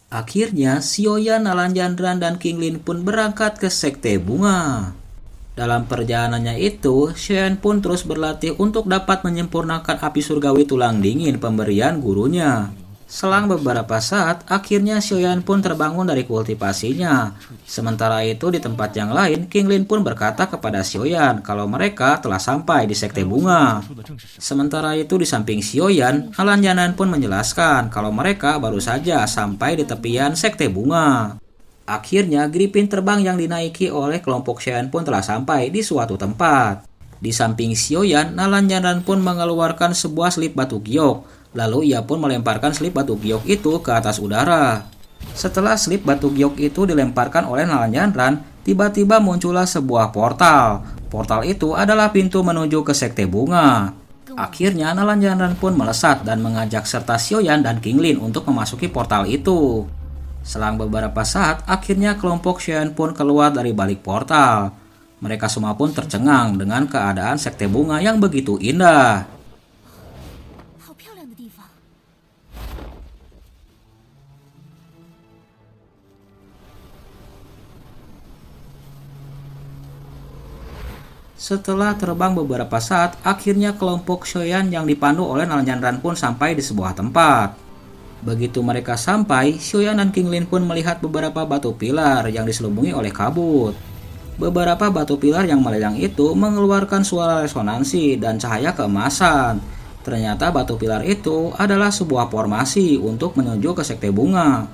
Akhirnya, Xiaoyan, Nalan Jandran, dan King Lin pun berangkat ke Sekte Bunga. Dalam perjalanannya itu, Xiaoyan pun terus berlatih untuk dapat menyempurnakan api surgawi tulang dingin pemberian gurunya. Selang beberapa saat, akhirnya Xiaoyan pun terbangun dari kultivasinya. Sementara itu di tempat yang lain, King Lin pun berkata kepada Xiaoyan kalau mereka telah sampai di Sekte Bunga. Sementara itu di samping Xiaoyan, Alan Janan pun menjelaskan kalau mereka baru saja sampai di tepian Sekte Bunga. Akhirnya, Griffin terbang yang dinaiki oleh kelompok Xiaoyan pun telah sampai di suatu tempat. Di samping Xiaoyan, Nalan Janan pun mengeluarkan sebuah selip batu giok. Lalu ia pun melemparkan selip batu giok itu ke atas udara. Setelah selip batu giok itu dilemparkan oleh Nalan Jandran, tiba-tiba muncullah sebuah portal. Portal itu adalah pintu menuju ke Sekte Bunga. Akhirnya Nalan Jandran pun melesat dan mengajak serta Xiaoyan dan King Lin untuk memasuki portal itu. Selang beberapa saat, akhirnya kelompok Xiaoyan pun keluar dari balik portal. Mereka semua pun tercengang dengan keadaan Sekte Bunga yang begitu indah. Setelah terbang beberapa saat, akhirnya kelompok Xiaoyan yang dipandu oleh Nalan Jandran pun sampai di sebuah tempat. Begitu mereka sampai, Xiaoyan dan King Lin pun melihat beberapa batu pilar yang diselubungi oleh kabut. Beberapa batu pilar yang meleleh itu mengeluarkan suara resonansi dan cahaya keemasan. Ternyata batu pilar itu adalah sebuah formasi untuk menuju ke Sekte Bunga.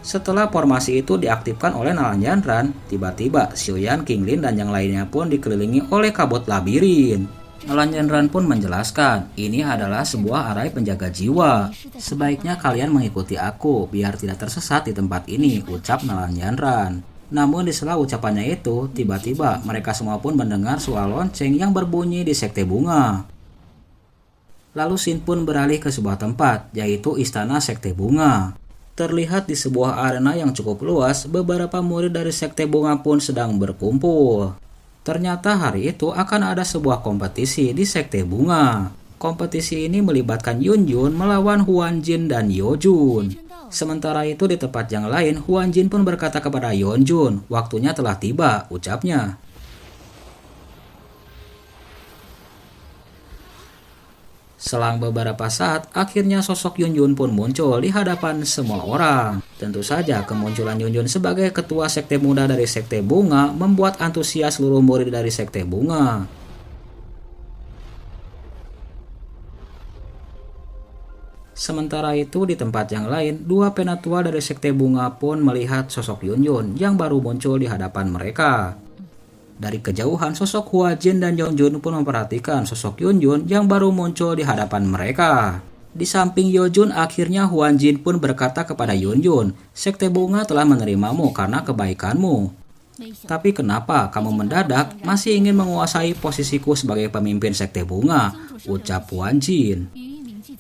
Setelah formasi itu diaktifkan oleh Nalan Jandran, tiba-tiba Xiaoyan, King Lin, dan yang lainnya pun dikelilingi oleh kabut labirin. Nalan Jandran pun menjelaskan, ini adalah sebuah arai penjaga jiwa. Sebaiknya kalian mengikuti aku biar tidak tersesat di tempat ini, ucap Nalan Jandran. Namun di sela ucapannya itu, tiba-tiba mereka semua pun mendengar suara lonceng yang berbunyi di Sekte Bunga. Lalu Shin pun beralih ke sebuah tempat, yaitu Istana Sekte Bunga. Terlihat di sebuah arena yang cukup luas, beberapa murid dari Sekte Bunga pun sedang berkumpul. Ternyata hari itu akan ada sebuah kompetisi di Sekte Bunga. Kompetisi ini melibatkan Yun Jun melawan Huan Jin dan Yo Jun. Sementara itu di tempat yang lain, Huan Jin pun berkata kepada Yeon Jun, waktunya telah tiba, ucapnya. Selang beberapa saat, akhirnya sosok Yun Jun pun muncul di hadapan semua orang. Tentu saja kemunculan Yun Jun sebagai ketua sekte muda dari Sekte Bunga membuat antusias seluruh murid dari Sekte Bunga. Sementara itu di tempat yang lain, dua penatua dari Sekte Bunga pun melihat sosok Yun Jun yang baru muncul di hadapan mereka. Dari kejauhan, sosok Hua Jin dan Yeon Jun pun memperhatikan sosok Yun Jun yang baru muncul di hadapan mereka. Di samping Yeon Jun, akhirnya Huan Jin pun berkata kepada Yun Jun, Sekte Bunga telah menerimamu karena kebaikanmu. Tapi kenapa kamu mendadak masih ingin menguasai posisiku sebagai pemimpin Sekte Bunga? Ucap Huan Jin.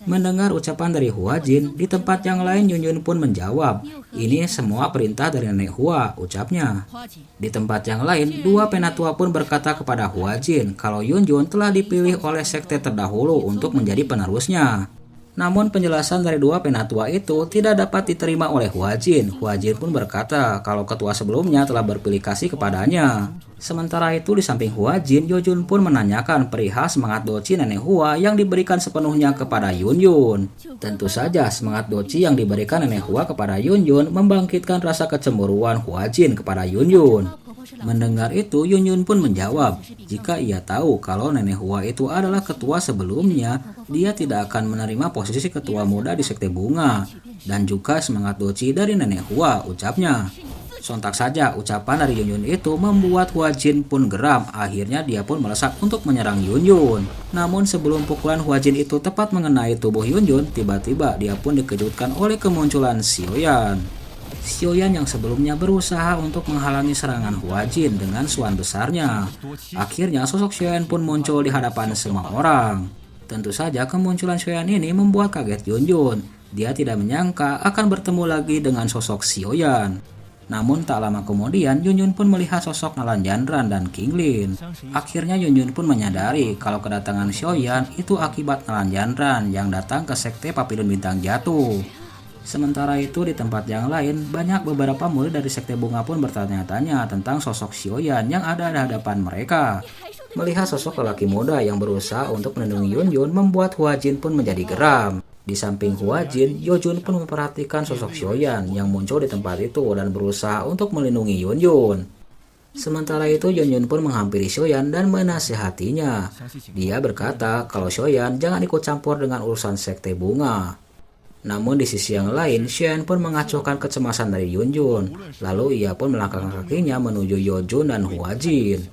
Mendengar ucapan dari Hua Jin, di tempat yang lain Yun Jun pun menjawab, ini semua perintah dari nenek Hua, ucapnya. Di tempat yang lain, dua penatua pun berkata kepada Hua Jin kalau Yun Jun telah dipilih oleh sekte terdahulu untuk menjadi penerusnya. Namun penjelasan dari dua penatua itu tidak dapat diterima oleh Hua Jin. Hua Jin pun berkata kalau ketua sebelumnya telah berpilih kasih kepadanya. Sementara itu di samping Hua Jin, Yo Jun pun menanyakan perihal semangat doci nenek Hua yang diberikan sepenuhnya kepada Yun Jun. Tentu saja semangat doci yang diberikan nenek Hua kepada Yun Jun membangkitkan rasa kecemburuan Hua Jin kepada Yun Jun. Mendengar itu, Yun Jun pun menjawab, jika ia tahu kalau nenek Hua itu adalah ketua sebelumnya, dia tidak akan menerima posisi ketua muda di Sekte Bunga, dan juga semangat doci dari nenek Hua, ucapnya. Sontak saja ucapan dari Yun Jun itu membuat Hua Jin pun geram, akhirnya dia pun melesat untuk menyerang Yun Jun. Namun sebelum pukulan Hua Jin itu tepat mengenai tubuh Yun Jun, tiba-tiba dia pun dikejutkan oleh kemunculan Xiaoyan. Xiaoyan yang sebelumnya berusaha untuk menghalangi serangan Hua Jin dengan suan besarnya. Akhirnya sosok Xiaoyan pun muncul di hadapan semua orang. Tentu saja kemunculan Xiaoyan ini membuat kaget Yun Jun. Dia tidak menyangka akan bertemu lagi dengan sosok Xiaoyan. Namun tak lama kemudian Yun Jun pun melihat sosok Nalan Jandran dan King Lin. Akhirnya Yun Jun pun menyadari kalau kedatangan Xiaoyan itu akibat Nalan Jandran yang datang ke sekte Papillon Bintang Jatuh. Sementara itu di tempat yang lain, banyak beberapa murid dari Sekte Bunga pun bertanya-tanya tentang sosok Xiaoyan yang ada di hadapan mereka. Melihat sosok lelaki muda yang berusaha untuk melindungi Yunjun membuat Huajin pun menjadi geram. Di samping Huajin, Yojun pun memperhatikan sosok Xiaoyan yang muncul di tempat itu dan berusaha untuk melindungi Yunjun. Sementara itu Yunjun pun menghampiri Xiaoyan dan menasihatinya. Dia berkata kalau Xiaoyan jangan ikut campur dengan urusan Sekte Bunga. Namun di sisi yang lain, Xiaoyan pun mengacaukan kecemasan dari Yunjun. Lalu ia pun melangkahkan kakinya menuju Yojun dan Huajin.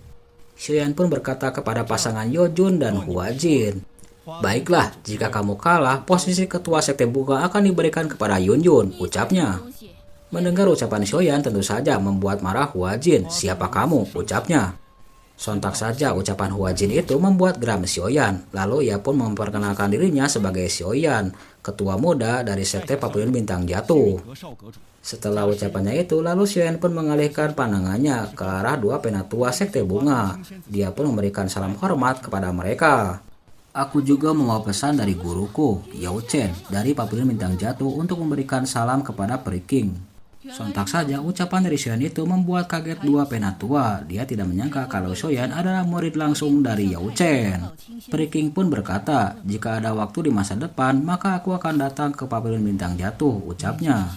Xiaoyan pun berkata kepada pasangan Yojun dan Huajin, "Baiklah, jika kamu kalah, posisi ketua Sekte Bunga akan diberikan kepada Yunjun," ucapnya. Mendengar ucapan Xiaoyan tentu saja membuat marah Huajin. "Siapa kamu?" ucapnya. Sontak saja ucapan Huajin itu membuat geram Xiaoyan. Lalu ia pun memperkenalkan dirinya sebagai Xiaoyan, ketua muda dari Sekte Papillon Bintang Jatuh. Setelah ucapannya itu, lalu Xiaoyan pun mengalihkan pandangannya ke arah dua penatua Sekte Bunga. Dia pun memberikan salam hormat kepada mereka. "Aku juga membawa pesan dari guruku, Yao Chen, dari Papillon Bintang Jatuh untuk memberikan salam kepada Peri King." Sontak saja ucapan dari Xiaoyan itu membuat kaget dua penatua. Dia tidak menyangka kalau Xiaoyan adalah murid langsung dari Yao Chen. Peri King pun berkata, "Jika ada waktu di masa depan, maka aku akan datang ke Papillon Bintang Jatuh," ucapnya.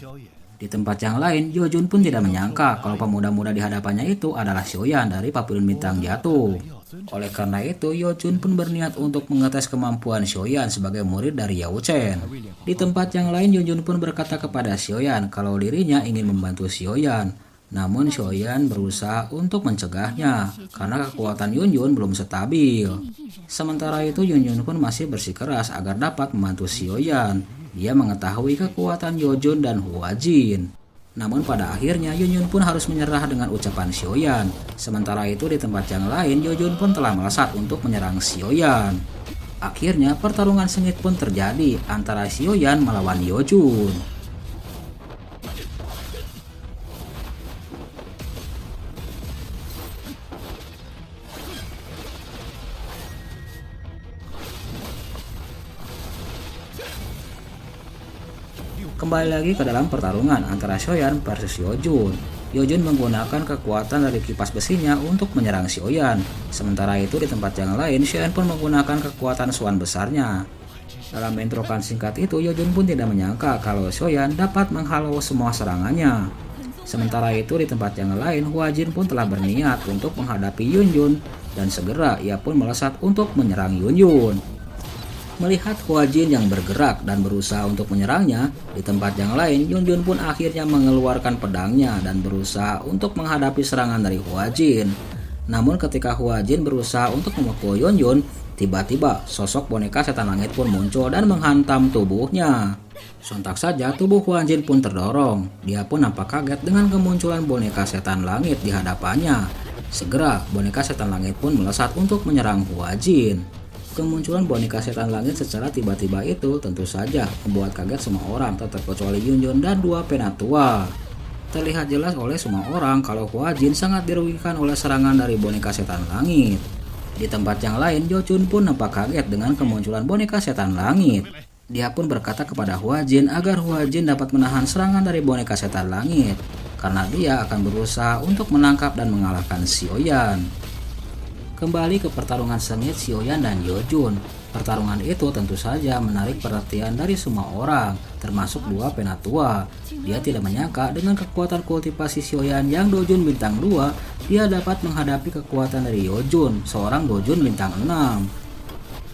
Di tempat yang lain, Yojun pun tidak menyangka kalau pemuda-muda di hadapannya itu adalah Xiaoyan dari Papillon Bintang Jatuh. Oleh karena itu, Yojun pun berniat untuk mengetes kemampuan Xiaoyan sebagai murid dari Yao Chen. Di tempat yang lain, Yojun pun berkata kepada Xiaoyan kalau dirinya ingin membantu Xiaoyan. Namun Xiaoyan berusaha untuk mencegahnya karena kekuatan Yunjun belum stabil. Sementara itu, Yunjun pun masih bersikeras agar dapat membantu Xiaoyan. Dia mengetahui kekuatan Yojun dan Huajin. Namun pada akhirnya Yunjun pun harus menyerah dengan ucapan Xiaoyan. Sementara itu di tempat yang lain, Yojun pun telah melesat untuk menyerang Xiaoyan. Akhirnya pertarungan sengit pun terjadi antara Xiaoyan melawan Yojun. Kembali lagi ke dalam pertarungan antara Xiaoyan versus Yojun. Yojun menggunakan kekuatan dari kipas besinya untuk menyerang Xiaoyan. Sementara itu di tempat yang lain, Xiaoyan pun menggunakan kekuatan swan besarnya. Dalam bentrokan singkat itu, Yojun pun tidak menyangka kalau Xiaoyan dapat menghalau semua serangannya. Sementara itu di tempat yang lain, Huajin pun telah berniat untuk menghadapi Yunjun dan segera ia pun melesat untuk menyerang Yunjun. Melihat Huajin yang bergerak dan berusaha untuk menyerangnya, di tempat yang lain Yunjun pun akhirnya mengeluarkan pedangnya dan berusaha untuk menghadapi serangan dari Huajin. Namun ketika Huajin berusaha untuk memukul Yunjun, tiba-tiba sosok boneka setan langit pun muncul dan menghantam tubuhnya. Sontak saja tubuh Huajin pun terdorong. Dia pun nampak kaget dengan kemunculan boneka setan langit di hadapannya. Segera boneka setan langit pun melesat untuk menyerang Huajin. Kemunculan boneka setan langit secara tiba-tiba itu tentu saja membuat kaget semua orang terkecuali Yunjun dan dua penatua. Terlihat jelas oleh semua orang kalau Huajin sangat dirugikan oleh serangan dari boneka setan langit. Di tempat yang lain, Yojun pun nampak kaget dengan kemunculan boneka setan langit. Dia pun berkata kepada Huajin agar Huajin dapat menahan serangan dari boneka setan langit karena dia akan berusaha untuk menangkap dan mengalahkan Xiaoyan. Kembali ke pertarungan sengit Xiaoyan dan Yojun. Pertarungan itu tentu saja menarik perhatian dari semua orang, termasuk dua penatua. Dia tidak menyangka dengan kekuatan kultivasi Xiaoyan yang Dojun bintang 2, dia dapat menghadapi kekuatan dari Yojun, seorang Dojun bintang 6.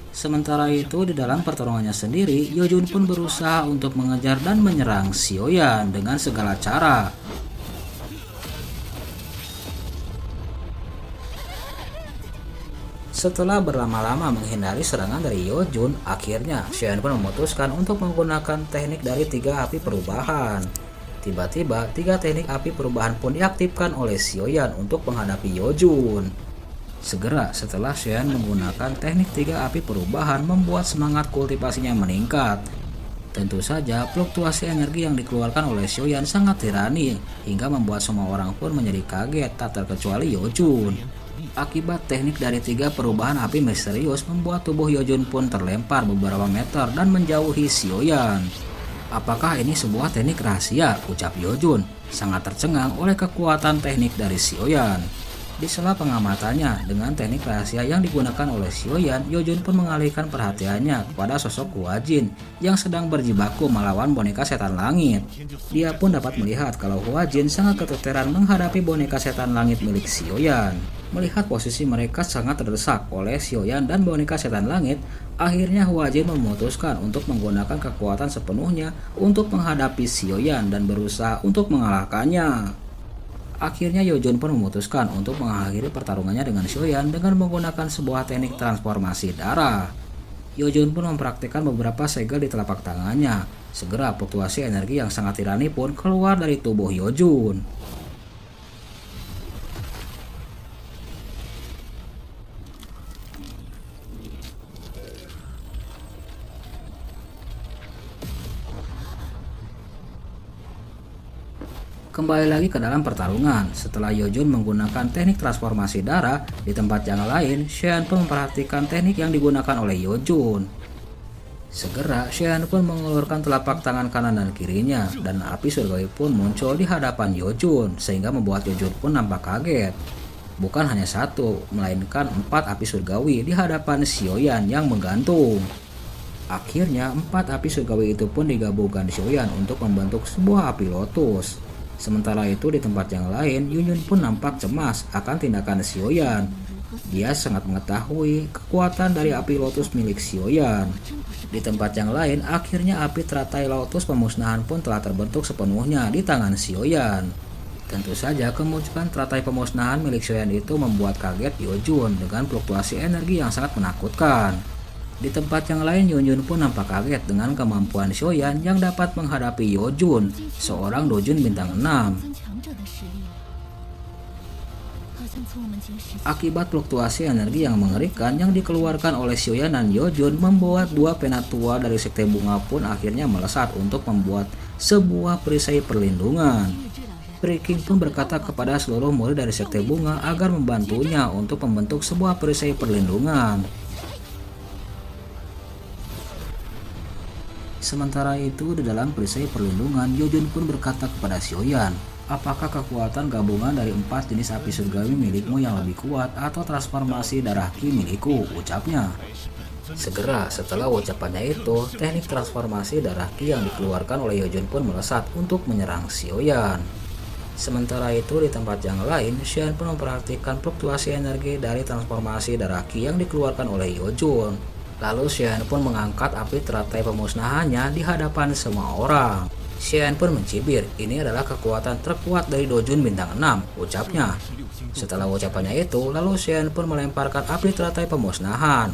Sementara itu di dalam pertarungannya sendiri, Yojun pun berusaha untuk mengejar dan menyerang Xiaoyan dengan segala cara. Setelah berlama-lama menghindari serangan dari Yojun, akhirnya Xiaoyan pun memutuskan untuk menggunakan teknik dari 3 api perubahan. Tiba-tiba 3 teknik api perubahan pun diaktifkan oleh Xiaoyan untuk menghadapi Yojun. Segera setelah Xiaoyan menggunakan teknik 3 api perubahan membuat semangat kultivasinya meningkat. Tentu saja fluktuasi energi yang dikeluarkan oleh Xiaoyan sangat tirani hingga membuat semua orang pun menjadi kaget tak terkecuali Yojun. Akibat teknik dari 3 perubahan api misterius membuat tubuh Yojun pun terlempar beberapa meter dan menjauhi Xiaoyan. Apakah ini sebuah teknik rahasia? Ucap Yojun, sangat tercengang oleh kekuatan teknik dari Sioyan. Di sela pengamatannya dengan teknik rahasia yang digunakan oleh Sioyan, Yojun pun mengalihkan perhatiannya kepada sosok Huajin yang sedang berjibaku melawan boneka setan langit. Dia pun dapat melihat kalau Huajin sangat keteteran menghadapi boneka setan langit milik Sioyan. Melihat posisi mereka sangat terdesak oleh Sioyan dan boneka setan langit, akhirnya Huajin memutuskan untuk menggunakan kekuatan sepenuhnya untuk menghadapi Sioyan dan berusaha untuk mengalahkannya. Akhirnya Yojun pun memutuskan untuk mengakhiri pertarungannya dengan Sioyan dengan menggunakan sebuah teknik transformasi darah. Yojun pun mempraktikkan beberapa segel di telapak tangannya. Segera fluktuasi energi yang sangat tirani pun keluar dari tubuh Yojun. Kembali lagi ke dalam pertarungan. Setelah Yojun menggunakan teknik transformasi darah, di tempat yang lain, Xian pun memperhatikan teknik yang digunakan oleh Yojun. Segera, Xian pun mengeluarkan telapak tangan kanan dan kirinya, dan api surgawi pun muncul di hadapan Yojun, sehingga membuat Yojun pun nampak kaget. Bukan hanya satu, melainkan 4 api surgawi di hadapan Sioyan yang menggantung. Akhirnya, 4 api surgawi itu pun digabungkan Sioyan untuk membentuk sebuah api lotus. Sementara itu di tempat yang lain, Yunyun pun nampak cemas akan tindakan Sioyan. Dia sangat mengetahui kekuatan dari api lotus milik Sioyan. Di tempat yang lain, akhirnya api teratai lotus pemusnahan pun telah terbentuk sepenuhnya di tangan Sioyan. Tentu saja kemunculan teratai pemusnahan milik Sioyan itu membuat kaget Yojun dengan fluktuasi energi yang sangat menakutkan. Di tempat yang lain, Yunyun pun nampak kaget dengan kemampuan Sioyan yang dapat menghadapi Yojun, seorang dojun bintang 6. Akibat fluktuasi energi yang mengerikan yang dikeluarkan oleh Sioyan dan Yojun membuat 2 penatua dari sekte bunga pun akhirnya melesat untuk membuat sebuah perisai perlindungan. Priking pun berkata kepada seluruh murid dari sekte bunga agar membantunya untuk membentuk sebuah perisai perlindungan. Sementara itu di dalam perisai perlindungan, Yojun pun berkata kepada Sioyan, apakah kekuatan gabungan dari 4 jenis api surgawi milikmu yang lebih kuat atau transformasi darah ki milikku, ucapnya. Segera setelah ucapannya itu, teknik transformasi darah ki yang dikeluarkan oleh Yojun pun melesat untuk menyerang Sioyan. Sementara itu di tempat yang lain, Xian pun memperhatikan fluktuasi energi dari transformasi darah ki yang dikeluarkan oleh Yojun. Lalu Xian pun mengangkat api teratai pemusnahannya di hadapan semua orang. Xian pun mencibir, ini adalah kekuatan terkuat dari dojun bintang 6, ucapnya. Setelah ucapannya itu, lalu Xian pun melemparkan api teratai pemusnahan.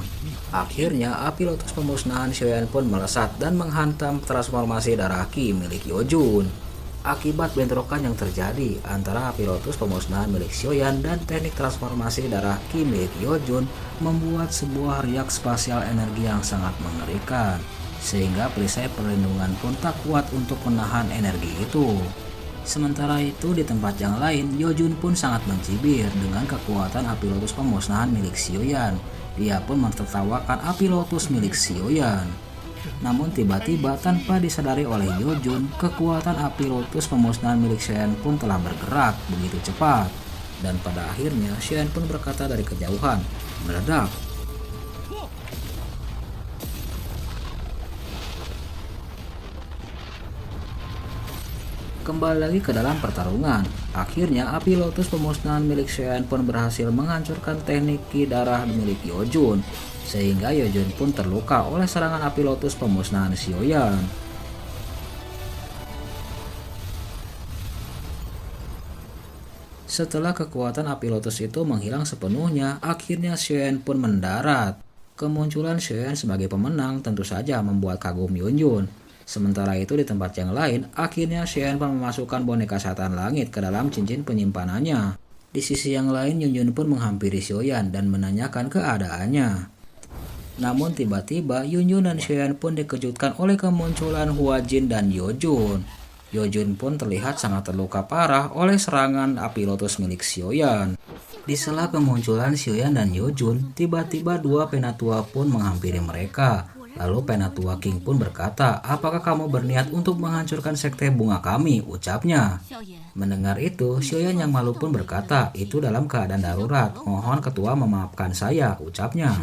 Akhirnya, api lotus pemusnahan Xian pun melesat dan menghantam transformasi darah ki milik Yojun. Akibat bentrokan yang terjadi antara api lotus pemusnahan milik Sioyan dan teknik transformasi darah ki milik Yojun membuat sebuah riak spasial energi yang sangat mengerikan, sehingga perisai perlindungan pun tak kuat untuk menahan energi itu. Sementara itu di tempat yang lain, Yojun pun sangat mencibir dengan kekuatan api lotus pemusnahan milik Sioyan. Dia pun mentertawakan api lotus milik Sioyan. Namun tiba-tiba tanpa disadari oleh Yojun, kekuatan api lotus pemusnahan milik Xian pun telah bergerak begitu cepat. Dan pada akhirnya Xian pun berkata dari kejauhan, meledak. Kembali lagi ke dalam pertarungan. Akhirnya api lotus pemusnahan milik Xian pun berhasil menghancurkan teknik ki darah milik Yojun, sehingga Yojun pun terluka oleh serangan api lotus pemusnahan Sioyan. Setelah kekuatan api lotus itu menghilang sepenuhnya, akhirnya Xian pun mendarat. Kemunculan Xian sebagai pemenang tentu saja membuat kagum Yunyun. Sementara itu di tempat yang lain, akhirnya Xian pun memasukkan boneka setan langit ke dalam cincin penyimpanannya. Di sisi yang lain, Yunyun pun menghampiri Sioyan dan menanyakan keadaannya. Namun tiba-tiba Yunyun dan Xian pun dikejutkan oleh kemunculan Huajin dan Yojun. Yojun pun terlihat sangat terluka parah oleh serangan api lotus milik Sioyan. Di sela kemunculan Sioyan dan Yojun, tiba-tiba 2 penatua pun menghampiri mereka. Lalu Penatua King pun berkata, apakah kamu berniat untuk menghancurkan sekte bunga kami? Ucapnya. Mendengar itu, Xiaoyan yang malu pun berkata, itu dalam keadaan darurat. Mohon ketua memaafkan saya, ucapnya.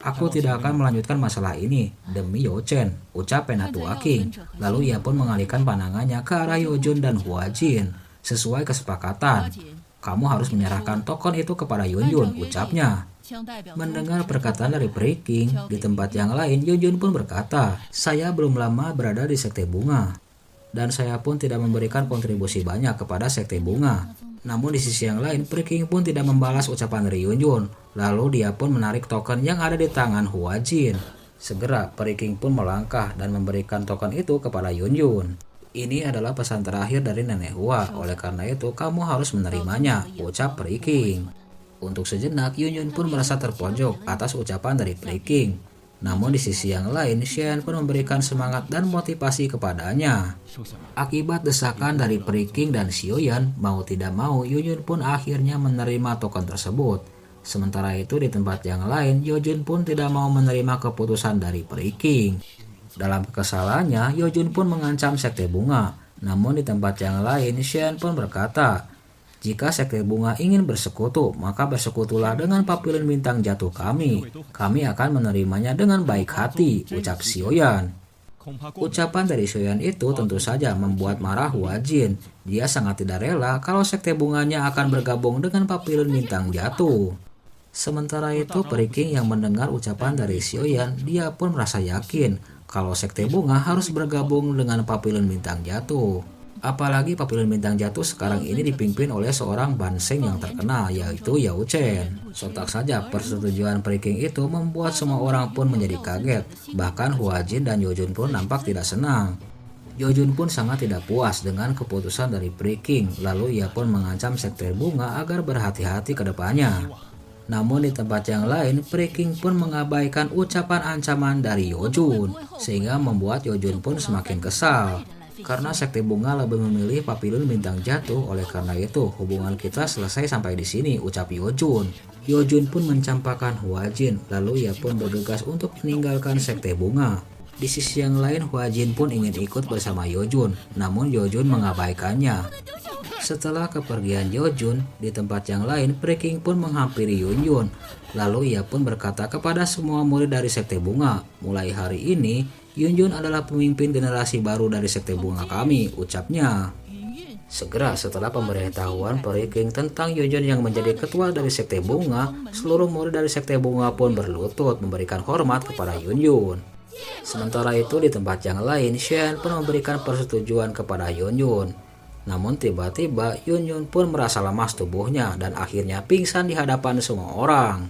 Aku tidak akan melanjutkan masalah ini demi Yo Chen, ucap Penatua King. Lalu ia pun mengalihkan pandangannya ke arah Yo Jun dan Hua Jin. Sesuai kesepakatan, kamu harus menyerahkan token itu kepada Yun Yun, ucapnya. Mendengar perkataan dari Peri King, di tempat yang lain Yun Yun pun berkata, saya belum lama berada di sekte bunga, dan saya pun tidak memberikan kontribusi banyak kepada sekte bunga. Namun di sisi yang lain, Peri King pun tidak membalas ucapan dari Yun Yun. Lalu dia pun menarik token yang ada di tangan Hua Jin. Segera Peri King pun melangkah dan memberikan token itu kepada Yun Yun. Ini adalah pesan terakhir dari Nenek Hua, oleh karena itu kamu harus menerimanya, ucap Peri King. Untuk sejenak, Yun Yun pun merasa terpojok atas ucapan dari Peri King. Namun di sisi yang lain, Xian pun memberikan semangat dan motivasi kepadanya. Akibat desakan dari Peri King dan Xiaoyan, mau tidak mau Yun Yun pun akhirnya menerima token tersebut. Sementara itu di tempat yang lain, Yo Jun pun tidak mau menerima keputusan dari Peri King. Dalam kekesalannya, Yo Jun pun mengancam sekte bunga. Namun di tempat yang lain, Xian pun berkata, jika sekte bunga ingin bersekutu, maka bersekutulah dengan papilun bintang jatuh kami. Kami akan menerimanya dengan baik hati, ucap Xiaoyan. Ucapan dari Xiaoyan itu tentu saja membuat marah Hua Jin. Dia sangat tidak rela kalau sekte bunganya akan bergabung dengan papilun bintang jatuh. Sementara itu Peri King yang mendengar ucapan dari Xiaoyan, dia pun merasa yakin kalau sekte bunga harus bergabung dengan papilun bintang jatuh. Apalagi papilun bintang jatuh sekarang ini dipimpin oleh seorang Banseng yang terkenal, yaitu Yao Chen. Sontak saja persetujuan Peri King itu membuat semua orang pun menjadi kaget. Bahkan Hua Jin dan Yo Jun pun nampak tidak senang. Yo Jun pun sangat tidak puas dengan keputusan dari Peri King. Lalu ia pun mengancam sekte bunga agar berhati-hati ke depannya. Namun di tempat yang lain, Peri King pun mengabaikan ucapan ancaman dari Yo Jun, sehingga membuat Yo Jun pun semakin kesal. Karena sekte bunga lebih memilih papilun bintang jatuh, oleh karena itu hubungan kita selesai sampai di sini, ucap Yo Jun. Yo Jun pun mencampakkan Hua Jin, lalu ia pun bergegas untuk meninggalkan sekte bunga. Di sisi yang lain, Hua Jin pun ingin ikut bersama Yo Jun, namun Yo Jun mengabaikannya. Setelah kepergian Yo Jun, di tempat yang lain, Peri King pun menghampiri Yun Yun. Lalu ia pun berkata kepada semua murid dari sekte bunga, mulai hari ini, Yun Yun adalah pemimpin generasi baru dari sekte bunga kami, ucapnya. Segera setelah pemberitahuan Peri King tentang Yun Yun yang menjadi ketua dari sekte bunga, seluruh murid dari sekte bunga pun berlutut memberikan hormat kepada Yun Yun. Sementara itu di tempat yang lain, Xian pun memberikan persetujuan kepada Yun Yun. Namun tiba-tiba Yun Yun pun merasa lemas tubuhnya dan akhirnya pingsan di hadapan semua orang.